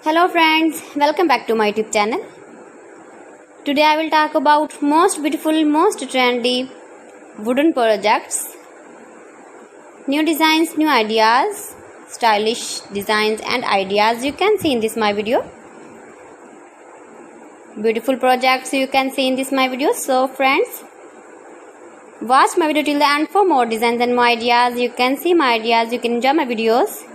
Hello friends, welcome back to my YouTube channel. Today I will talk about most beautiful, most trendy wooden projects, new designs, new ideas, stylish designs and ideas you can see in this my video. Beautiful projects you can see in this my video. So friends, watch my video till the end for more designs and more ideas. You can see my ideas, you can enjoy my videos.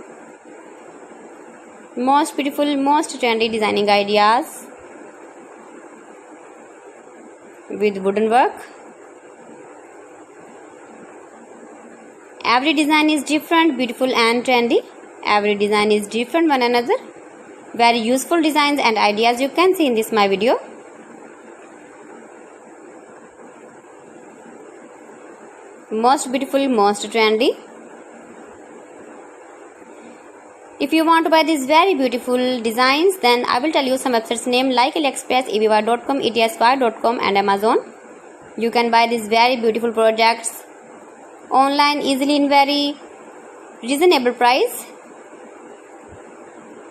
Most beautiful, most trendy designing ideas with wooden work. Every design is different, beautiful and trendy. Every design is different one another. Very useful designs and ideas you can see in this my video. Most beautiful, most trendy. If you want to buy these very beautiful designs, then I will tell you some websites name like AliExpress, eBay.com, etsy.com and Amazon. You can buy these very beautiful projects online easily in very reasonable price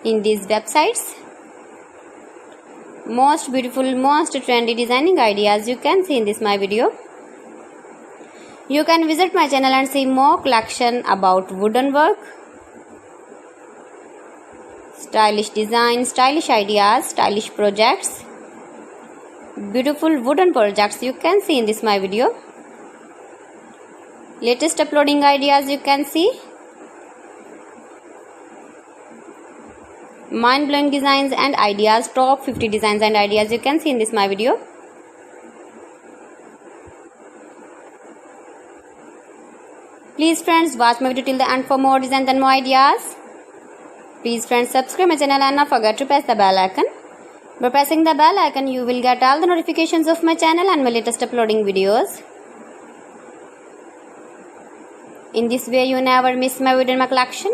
in these websites. Most beautiful, most trendy designing ideas you can see in this my video. You can visit my channel and see more collection about wooden work, stylish design, stylish ideas, stylish projects, beautiful wooden projects you can see in this my video. Latest uploading ideas you can see. Mind-blowing designs and ideas, top 50 designs and ideas you can see in this my video. Please friends, watch my video till the end for more designs and more ideas. Please friends, subscribe my channel and not forget to press the bell icon. By pressing the bell icon, you will get all the notifications of my channel and my latest uploading videos. In this way, you never miss my video in my collection.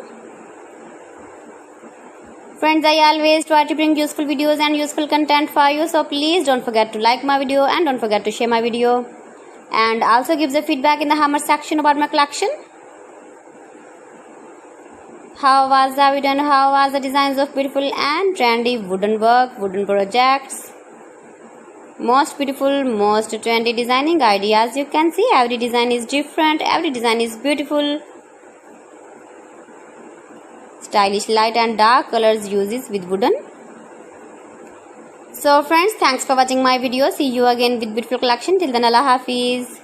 Friends, I always try to bring useful videos and useful content for you. So please don't forget to like my video and don't forget to share my video. And also give the feedback in the comment section about my collection. How was the video and how was the designs of beautiful and trendy wooden work, wooden projects? Most beautiful, most trendy designing ideas you can see. Every design is different, every design is beautiful. Stylish light and dark colors uses with wooden. So friends, thanks for watching my video. See you again with beautiful collection. Till then, Allah Hafiz.